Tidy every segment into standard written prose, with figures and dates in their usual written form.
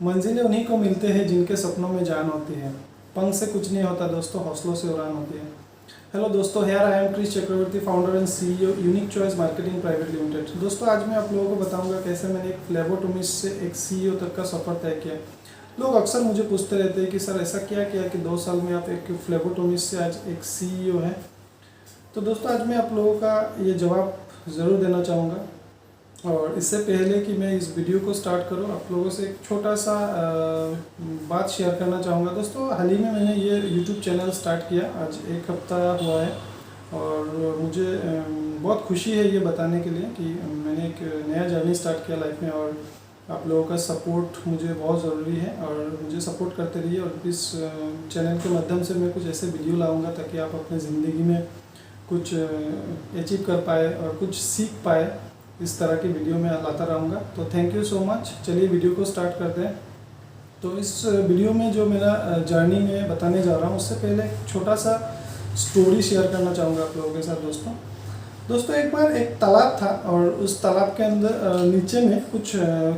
मंजिलें उन्हीं को मिलते हैं जिनके सपनों में जान होती है। पंख से कुछ नहीं होता दोस्तों, हौसलों से उड़ान होती है। हेलो दोस्तों, here I am Krish Chakraborty, founder and CEO unique choice marketing private limited. दोस्तों आज मैं आप लोगों को बताऊंगा कैसे मैंने एक फ्लेबोटोमिस्ट से एक सीईओ तक का सफ़र तय किया। लोग अक्सर मुझे पूछते रहते हैं कि सर ऐसा क्या किया कि 2 साल में आप एक फ्लेबोटोमिस्ट से आज एक सीईओ हैं। तो दोस्तों आज मैं आप लोगों का ये जवाब ज़रूर देना चाहूँगा। और इससे पहले कि मैं इस वीडियो को स्टार्ट करूं, आप लोगों से एक छोटा सा बात शेयर करना चाहूँगा। दोस्तों हाल ही में मैंने ये यूट्यूब चैनल स्टार्ट किया, आज 1 हफ्ता हुआ है। और मुझे बहुत खुशी है ये बताने के लिए कि मैंने एक नया जर्नी स्टार्ट किया लाइफ में। और आप लोगों का सपोर्ट मुझे बहुत ज़रूरी है और मुझे सपोर्ट करते रहिए। और इस चैनल के माध्यम से मैं कुछ ऐसे वीडियो लाऊँगा ताकि आप अपनी ज़िंदगी में कुछ अचीव कर पाए और कुछ सीख पाए। इस तरह की वीडियो में लाता रहूँगा। तो थैंक यू सो मच। चलिए वीडियो को स्टार्ट करते हैं। तो इस वीडियो में जो मेरा जर्नी में बताने जा रहा हूँ, उससे पहले एक छोटा सा स्टोरी शेयर करना चाहूँगा आप लोगों के साथ। दोस्तों एक बार एक तालाब था और उस तालाब के अंदर नीचे में कुछ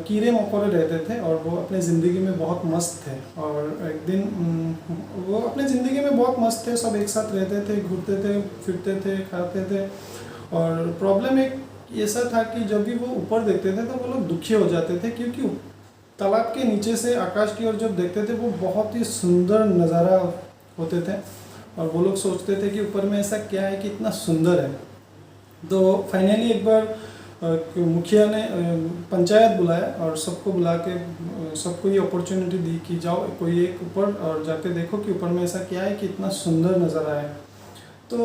कीड़े मकोड़े रहते थे और वो अपने ज़िंदगी में बहुत मस्त थे। और एक दिन वो अपने ज़िंदगी में बहुत मस्त थे, सब एक साथ रहते थे, घूमते थे, फिरते थे, खाते थे। और प्रॉब्लम एक ऐसा था कि जब भी वो ऊपर देखते थे तो वो लोग दुखी हो जाते थे, क्योंकि तालाब के नीचे से आकाश की ओर जब देखते थे वो बहुत ही सुंदर नज़ारा होते थे। और वो लोग सोचते थे कि ऊपर में ऐसा क्या है कि इतना सुंदर है। तो फाइनली एक बार मुखिया ने पंचायत बुलाया और सबको बुला के सबको ये अपॉर्चुनिटी दी कि जाओ कोई एक ऊपर और जाके देखो कि ऊपर में ऐसा क्या है कि इतना सुंदर नज़ारा है। तो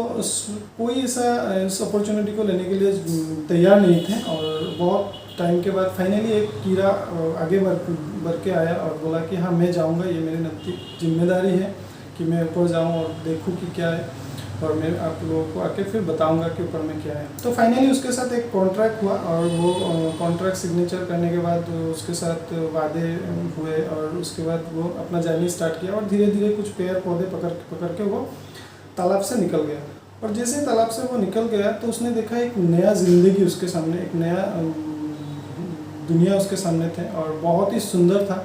कोई ऐसा इस अपॉर्चुनिटी को लेने के लिए तैयार नहीं थे। और बहुत टाइम के बाद फाइनली एक कीड़ा आगे बढ़ के आया और बोला कि हाँ मैं जाऊंगा, ये मेरी नैतिक जिम्मेदारी है कि मैं ऊपर जाऊं और देखूं कि क्या है, और मैं आप लोगों को आके फिर बताऊंगा कि ऊपर में क्या है। तो फाइनली उसके साथ एक कॉन्ट्रैक्ट हुआ और वो कॉन्ट्रैक्ट सिग्नेचर करने के बाद उसके साथ वादे हुए और उसके बाद वो अपना जर्नी स्टार्ट किया। और धीरे धीरे कुछ पेड़ पौधे पकड़ के वो तालाब से निकल गया। और जैसे तालाब से वो निकल गया तो उसने देखा एक नया ज़िंदगी उसके सामने, एक नया दुनिया उसके सामने थे और बहुत ही सुंदर था।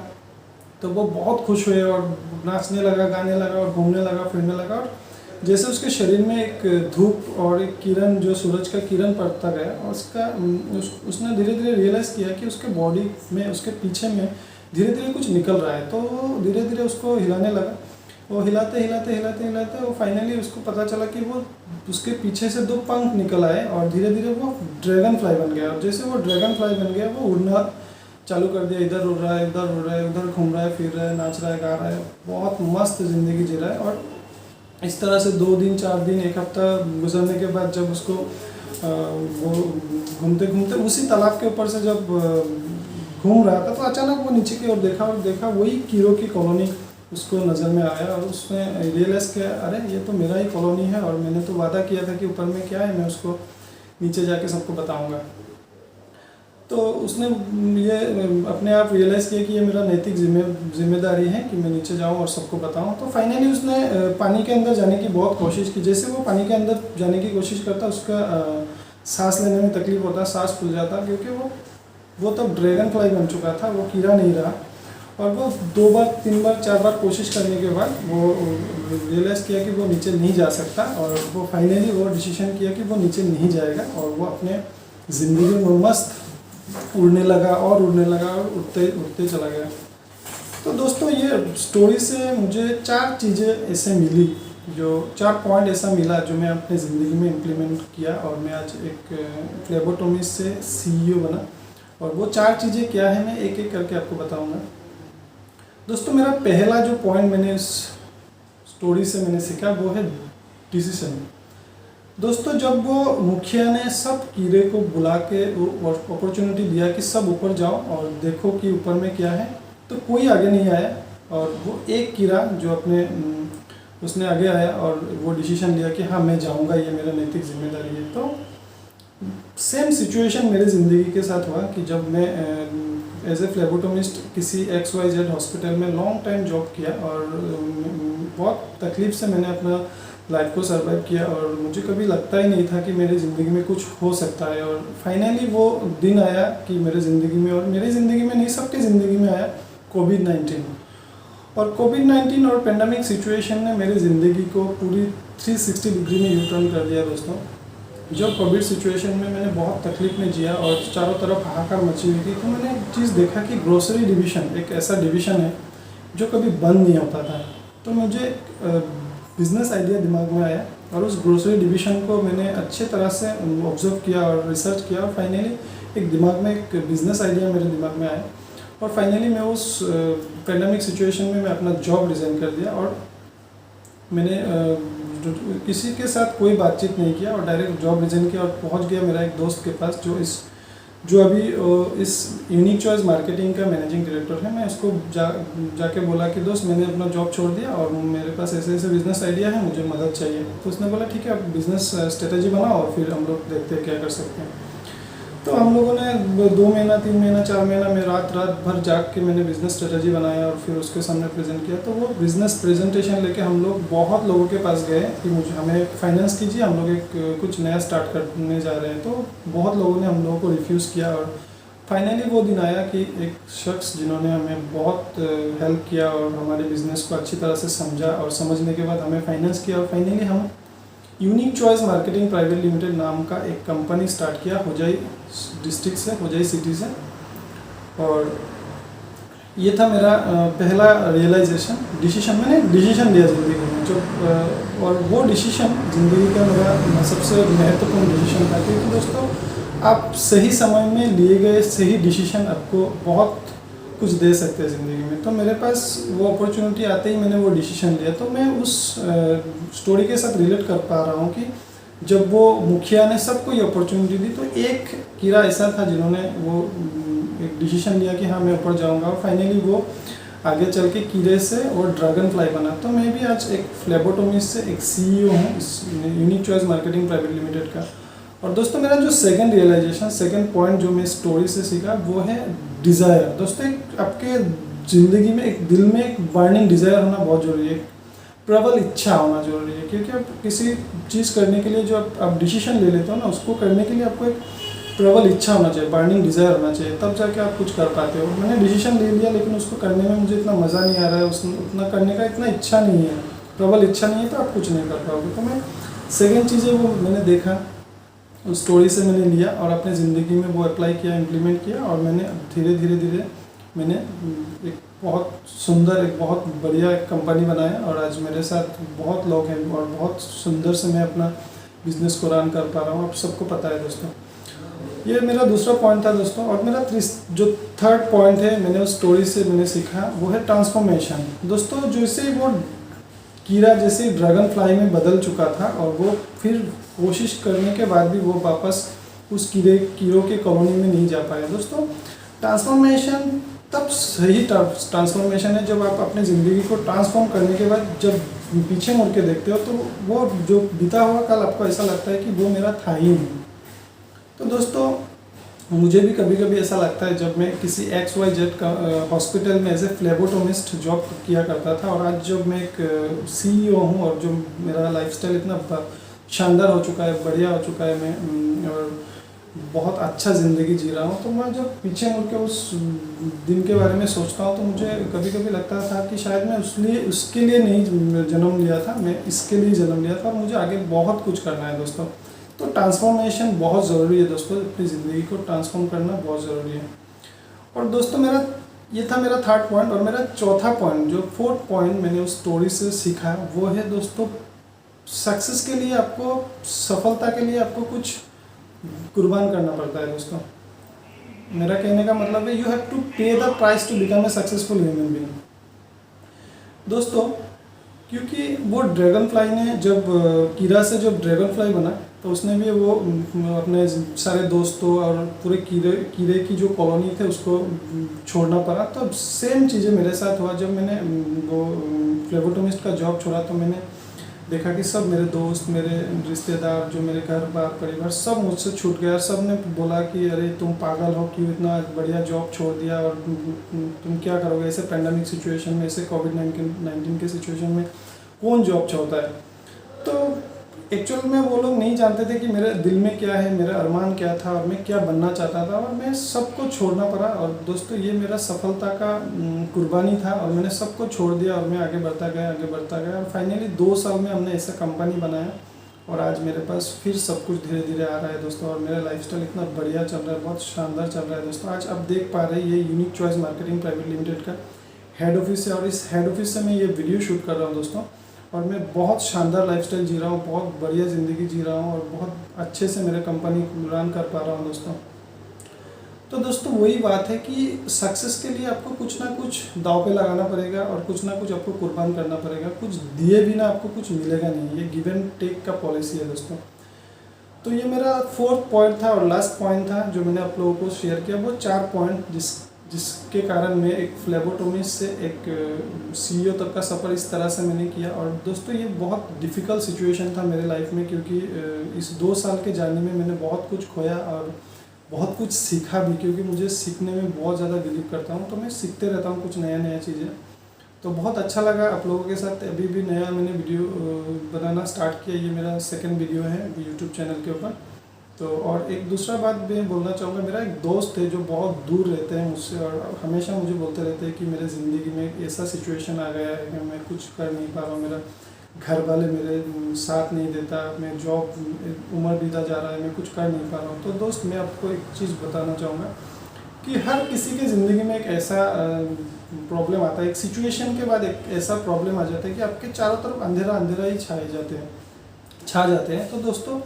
तो वो बहुत खुश हुए और नाचने लगा, गाने लगा और घूमने लगा, फिरने लगा। और जैसे उसके शरीर में एक धूप और एक किरण, जो सूरज का किरण पड़ता गया, और उसने धीरे धीरे रियलाइज़ किया कि उसके बॉडी में, उसके पीछे में धीरे धीरे कुछ निकल रहा है। तो धीरे धीरे उसको हिलाने लगा। वो हिलाते वो फाइनली उसको पता चला कि वो उसके पीछे से 2 पंख निकल आए और धीरे धीरे वो ड्रैगन फ्लाई बन गया। और जैसे वो ड्रैगन फ्लाई बन गया वो उड़ना चालू कर दिया। इधर उड़ रहा है, उधर उड़ रहा है, उधर घूम रहा है, फिर रहा है, नाच रहा है, गा रहा है, बहुत मस्त ज़िंदगी जी रहा है। और इस तरह से 2 दिन, 4 दिन, 1 हफ्ता गुजरने के बाद जब उसको वो घूमते घूमते उसी तालाब के ऊपर से जब घूम रहा था तो अचानक वो नीचे की ओर देखा और देखा वही कीड़ों की कॉलोनी उसको नज़र में आया। और उसने रियलाइज़ किया, अरे ये तो मेरा ही कॉलोनी है और मैंने तो वादा किया था कि ऊपर में क्या है मैं उसको नीचे जाके सबको बताऊंगा। तो उसने ये अपने आप रियलाइज़ किया कि ये मेरा नैतिक जिम्मेदारी है कि मैं नीचे जाऊं और सबको बताऊं। तो फाइनली उसने पानी के अंदर जाने की बहुत कोशिश की। जैसे वो पानी के अंदर जाने की कोशिश करता उसका सांस लेने में तकलीफ होता, सांस फूल जाता, क्योंकि वो तब ड्रैगन फ्लाई बन चुका था, वो कीड़ा नहीं रहा। और वो 2 बार, 3 बार, 4 बार कोशिश करने के बाद वो रियलाइज़ किया कि वो नीचे नहीं जा सकता। और वो फाइनली वो डिसीजन किया कि वो नीचे नहीं जाएगा और वो अपने ज़िंदगी में मस्त उड़ने लगा और उड़ते उड़ते चला गया। तो दोस्तों ये स्टोरी से मुझे 4 चीज़ें ऐसे मिली, जो 4 पॉइंट ऐसा मिला जो मैं अपने ज़िंदगी में इम्प्लीमेंट किया और मैं आज एक फ्लेबोटोमिस्ट से सीईओ बना। और वो 4 चीज़ें क्या है मैं एक एक करके आपको बताऊंगा। दोस्तों मेरा पहला जो पॉइंट मैंने इस स्टोरी से मैंने सीखा वो है डिसीजन। दोस्तों जब वो मुखिया ने सब कीड़े को बुला के अपॉर्चुनिटी दिया कि सब ऊपर जाओ और देखो कि ऊपर में क्या है, तो कोई आगे नहीं आया। और वो एक कीड़ा जो अपने उसने आगे आया और वो डिसीजन लिया कि हाँ मैं जाऊंगा, ये मेरा नैतिक जिम्मेदारी है। तो सेम सिचुएशन मेरे ज़िंदगी के साथ हुआ कि जब मैं एज ए फ्लेबोटोमिस्ट किसी XYZ हॉस्पिटल में लॉन्ग टाइम जॉब किया और बहुत तकलीफ़ से मैंने अपना लाइफ को सर्वाइव किया। और मुझे कभी लगता ही नहीं था कि मेरी ज़िंदगी में कुछ हो सकता है। और फाइनली वो दिन आया कि मेरे ज़िंदगी में, और मेरी ज़िंदगी में नहीं सबकी ज़िंदगी में आया कोविड-19। और कोविड-19 और पेंडेमिक सिचुएशन ने मेरी ज़िंदगी को पूरी 360 डिग्री में यू टर्न कर दिया दोस्तों। जब कोविड सिचुएशन में मैंने बहुत तकलीफ में जिया और चारों तरफ हाहाकार मची हुई थी, तो मैंने एक चीज़ देखा कि ग्रोसरी डिवीज़न एक ऐसा डिवीज़न है जो कभी बंद नहीं होता था। तो मुझे बिज़नेस आइडिया दिमाग में आया और उस ग्रोसरी डिवीज़न को मैंने अच्छे तरह से ऑब्जर्व किया और रिसर्च किया और फाइनली एक दिमाग में एक बिज़नेस आइडिया मेरे दिमाग में आया। और फाइनली मैं उस पेंडेमिक सिचुएशन में मैं अपना जॉब रिज़ाइन कर दिया और मैंने किसी के साथ कोई बातचीत नहीं किया और डायरेक्ट जॉब रिज़ाइन किया और पहुंच गया मेरा एक दोस्त के पास जो अभी इस यूनिक चॉइस मार्केटिंग का मैनेजिंग डायरेक्टर है। मैं उसको जाके बोला कि दोस्त, मैंने अपना जॉब छोड़ दिया और मेरे पास ऐसे ऐसे बिज़नेस आइडिया है, मुझे मदद चाहिए। तो उसने बोला ठीक है, आप बिज़नेस स्ट्रेटजी बनाओ और फिर हम लोग देखते हैं क्या कर सकते हैं। तो हम लोगों ने 2 महीना 3 महीना 4 महीना में रात भर जाग के मैंने बिज़नेस स्ट्रेटजी बनाया और फिर उसके सामने प्रेजेंट किया। तो वो बिज़नेस प्रेजेंटेशन लेके हम लोग बहुत लोगों के पास गए कि हमें फाइनेंस कीजिए, हम लोग एक कुछ नया स्टार्ट करने जा रहे हैं। तो बहुत लोगों ने हम लोगों को रिफ्यूज़ किया और फाइनली वो दिन आया कि एक शख्स जिन्होंने हमें बहुत हेल्प किया और हमारे बिज़नेस को अच्छी तरह से समझा और समझने के बाद हमें फाइनेंस किया और फाइनली हम unique choice marketing private limited नाम का एक कंपनी स्टार्ट किया होजाई डिस्ट्रिक्ट से, होजाई सिटी से। और ये था मेरा पहला रियलाइजेशन डिसीजन। मैंने डिसीजन लिया ज़िंदगी में जो और वो डिसीजन ज़िंदगी का मेरा सबसे महत्वपूर्ण डिसीजन था, क्योंकि दोस्तों आप सही समय में लिए गए सही डिसीजन आपको बहुत कुछ दे सकते हैं ज़िंदगी में। तो मेरे पास वो अपॉर्चुनिटी आते ही मैंने वो डिसीजन लिया। तो मैं उस स्टोरी के साथ रिलेट कर पा रहा हूँ कि जब वो मुखिया ने सबको ये अपॉर्चुनिटी दी, तो एक कीड़ा ऐसा था जिन्होंने वो एक डिसीजन लिया कि हाँ मैं ऊपर जाऊँगा और फाइनली वो आगे चल के कीड़े से और ड्रैगन फ्लाई बना। तो मैं भी आज एक फ्लेबोटोमिस्ट से एक CEO हूँ इस unique choice marketing private limited का। और दोस्तों मेरा जो सेकंड रियलाइजेशन, सेकंड पॉइंट जो मैं स्टोरी से सीखा वो है डिज़ायर। दोस्तों एक आपके ज़िंदगी में एक दिल में एक बर्निंग डिज़ायर होना बहुत ज़रूरी है, प्रबल इच्छा होना ज़रूरी है। क्योंकि आप किसी चीज़ करने के लिए जो आप डिसीजन ले लेते हो ना, उसको करने के लिए आपको एक प्रबल इच्छा होना चाहिए, बर्निंग डिज़ायर होना चाहिए, तब जाके आप कुछ कर पाते हो। मैंने डिसीजन ले लिया लेकिन उसको करने में मुझे इतना मज़ा नहीं आ रहा है, उतना करने का इतना इच्छा नहीं है, प्रबल इच्छा नहीं है, तो आप कुछ नहीं कर पाओगे। तो मैं सेकेंड चीज़ है वो मैंने देखा, उस स्टोरी से मैंने लिया और अपने ज़िंदगी में वो अप्लाई किया, इम्प्लीमेंट किया और मैंने धीरे धीरे मैंने एक बहुत सुंदर, एक बहुत बढ़िया एक कंपनी बनाया और आज मेरे साथ बहुत लोग हैं और बहुत सुंदर से मैं अपना बिजनेस को रन कर पा रहा हूँ। आप सबको पता है दोस्तों। ये मेरा दूसरा पॉइंट था दोस्तों। और मेरा जो थर्ड पॉइंट है मैंने उस स्टोरी से मैंने सीखा वो है ट्रांसफॉर्मेशन। दोस्तों जैसे वो कीड़ा जैसे ड्रैगन फ्लाई में बदल चुका था और वो फिर कोशिश करने के बाद भी वो वापस उस कीड़ों के कॉलोनी में नहीं जा पाया। दोस्तों ट्रांसफॉर्मेशन तब सही ट्रांसफॉर्मेशन है जब आप अपनी ज़िंदगी को ट्रांसफॉर्म करने के बाद जब पीछे मुड़ के देखते हो तो वो जो बीता हुआ कल आपको ऐसा लगता है कि वो मेरा था ही नहीं। तो दोस्तों मुझे भी कभी कभी ऐसा लगता है जब मैं किसी XYZ का हॉस्पिटल में एज ए फ्लेबोटोमिस्ट जॉब किया करता था और आज जब मैं एक CEO हूँ और जो मेरा लाइफस्टाइल इतना शानदार हो चुका है, बढ़िया हो चुका है, मैं और बहुत अच्छा ज़िंदगी जी रहा हूँ, तो मैं जब पीछे मुड़ के उस दिन के बारे में सोचता हूँ तो मुझे कभी कभी लगता था कि शायद मैं उसके लिए नहीं जन्म लिया था, मैं इसके लिए जन्म लिया था और मुझे आगे बहुत कुछ करना है दोस्तों। तो ट्रांसफॉर्मेशन बहुत ज़रूरी है दोस्तों, अपनी ज़िंदगी को ट्रांसफॉर्म करना बहुत ज़रूरी है। और दोस्तों ये था मेरा थर्ड पॉइंट। और मेरा चौथा पॉइंट, जो फोर्थ पॉइंट मैंने उस स्टोरी से सीखा वो है दोस्तों, सक्सेस के लिए आपको, सफलता के लिए आपको कुछ कुर्बान करना पड़ता है दोस्तों। मेरा कहने का मतलब है you have to pay the price to become a successful human being. दोस्तों क्योंकि वो ड्रैगन फ्लाई ने जब कीड़ा से जब ड्रैगन फ्लाई बना तो उसने भी वो अपने सारे दोस्तों और पूरे कीड़े की जो कॉलोनी थे उसको छोड़ना पड़ा। तो सेम चीज़ें मेरे साथ हुआ जब मैंने वो फ्लेबोटोमिस्ट का जॉब छोड़ा। तो मैंने देखा कि सब मेरे दोस्त, मेरे रिश्तेदार, जो मेरे घर बार परिवार सब मुझसे छूट गया। सब ने बोला कि अरे तुम पागल हो, क्यों इतना बढ़िया जॉब छोड़ दिया और तुम क्या करोगे ऐसे पैंडमिक सिचुएशन में, ऐसे कोविड-19 के सिचुएशन में कौन जॉब छोड़ता है। तो एक्चुअल में वो लोग नहीं जानते थे कि मेरे दिल में क्या है, मेरा अरमान क्या था और मैं क्या बनना चाहता था, और मैं सबको छोड़ना पड़ा। और दोस्तों ये मेरा सफलता का कुर्बानी था, और मैंने सबको छोड़ दिया और मैं आगे बढ़ता गया और फाइनली 2 साल में हमने ऐसा कंपनी बनाया और आज मेरे पास फिर सब कुछ धीरे धीरे आ रहा है दोस्तों। और मेरा लाइफस्टाइल इतना बढ़िया चल रहा है, बहुत शानदार चल रहा है दोस्तों। आज आप देख पा रहे हैं ये unique choice marketing private limited का हेड ऑफिस है, और इस हेड ऑफिस से मैं ये वीडियो शूट कर रहा हूँ दोस्तों। और मैं बहुत शानदार लाइफस्टाइल जी रहा हूँ, बहुत बढ़िया ज़िंदगी जी रहा हूँ और बहुत अच्छे से मेरे कंपनी रन कर पा रहा हूँ दोस्तों। तो दोस्तों वही बात है कि सक्सेस के लिए आपको कुछ ना कुछ दांव पे लगाना पड़ेगा और कुछ ना कुछ आपको कुर्बान करना पड़ेगा। कुछ दिए बिना आपको कुछ मिलेगा नहीं, ये गिव एंड टेक का पॉलिसी है दोस्तों। तो ये मेरा 4th पॉइंट था और लास्ट पॉइंट था जो मैंने आप लोगों को शेयर किया। वो 4 पॉइंट जिसके कारण मैं एक फ्लेबोटोमिस्ट से एक CEO तक का सफ़र इस तरह से मैंने किया। और दोस्तों ये बहुत डिफ़िकल्ट सिचुएशन था मेरे लाइफ में, क्योंकि इस 2 साल के जर्नी में मैंने बहुत कुछ खोया और बहुत कुछ सीखा भी, क्योंकि मुझे सीखने में बहुत ज़्यादा बिलीव करता हूँ। तो मैं सीखते रहता हूँ कुछ नया चीज़ें। तो बहुत अच्छा लगा आप लोगों के साथ। अभी भी नया मैंने वीडियो बनाना स्टार्ट किया, ये मेरा 2nd वीडियो है यूट्यूब चैनल के ऊपर। तो और एक दूसरा बात मैं बोलना चाहूँगा, मेरा एक दोस्त है जो बहुत दूर रहते हैं मुझसे और हमेशा मुझे बोलते रहते हैं कि मेरे ज़िंदगी में एक ऐसा सिचुएशन आ गया है कि मैं कुछ कर नहीं पा रहा हूँ, मेरा घर वाले मेरे साथ नहीं देता, मैं जॉब उम्र बीता जा रहा है, मैं कुछ कर नहीं पा रहा हूँ। तो दोस्त मैं आपको एक चीज़ बताना चाहूँगा कि हर किसी के ज़िंदगी में एक ऐसा प्रॉब्लम आता है, एक सिचुएशन के बाद एक ऐसा प्रॉब्लम आ जाता है कि आपके चारों तरफ अंधेरा ही छा जाते हैं। तो दोस्तों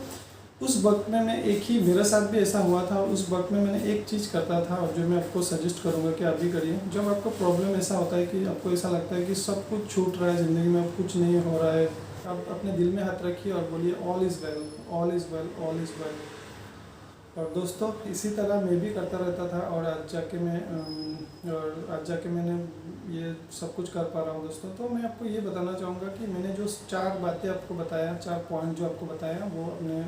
उस वक्त में मैं मेरे साथ भी ऐसा हुआ था। उस वक्त में मैंने एक चीज़ करता था और जो मैं आपको सजेस्ट करूँगा कि आप भी करिए। जब आपको प्रॉब्लम ऐसा होता है कि आपको ऐसा लगता है कि सब कुछ छूट रहा है ज़िंदगी में, अब कुछ नहीं हो रहा है, आप अपने दिल में हाथ रखिए और बोलिए all is well, all is well, all is well. और दोस्तों इसी तरह मैं भी करता रहता था और आज जाके मैंने ये सब कुछ कर पा रहा हूँ दोस्तों। तो मैं आपको ये बताना चाहूँगा कि मैंने जो 4 बातें आपको बताया, 4 पॉइंट जो आपको बताया, वो अपने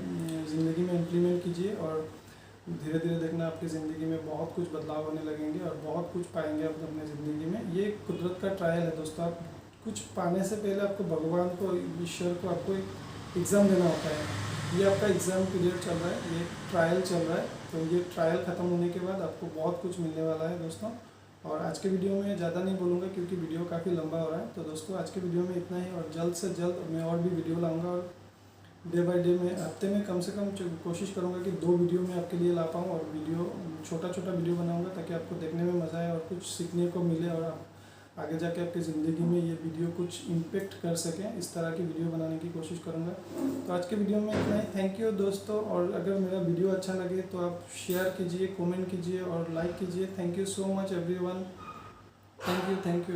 ज़िंदगी में इम्प्लीमेंट कीजिए और धीरे धीरे देखना आपकी ज़िंदगी में बहुत कुछ बदलाव होने लगेंगे और बहुत कुछ पाएंगे आप अपने ज़िंदगी में। ये कुदरत का ट्रायल है दोस्तों। आप कुछ पाने से पहले आपको भगवान को, ईश्वर को आपको एक एग्ज़ाम देना होता है। ये आपका एग्ज़ाम पीरियड चल रहा है, ये ट्रायल चल रहा है। तो ये ट्रायल ख़त्म होने के बाद आपको बहुत कुछ मिलने वाला है दोस्तों। और आज के वीडियो में ज़्यादा नहीं बोलूँगा क्योंकि वीडियो काफ़ी लंबा हो रहा है। तो दोस्तों आज के वीडियो में इतना ही, और जल्द से जल्द मैं और भी वीडियो लाऊंगा और डे बाय डे में हफ्ते में कम से कम कोशिश करूँगा कि 2 वीडियो मैं आपके लिए ला पाऊँ। और वीडियो छोटा वीडियो बनाऊँगा ताकि आपको देखने में मज़ा आए और कुछ सीखने को मिले और आप आगे जाके आपकी ज़िंदगी में ये वीडियो कुछ इम्पेक्ट कर सकें। इस तरह की वीडियो बनाने की कोशिश करूँगा। तो आज के वीडियो में इतना ही। थैंक यू दोस्तों। और अगर मेरा वीडियो अच्छा लगे तो आप शेयर कीजिए, कमेंट कीजिए और लाइक कीजिए। Thank you so much everyone. Thank you.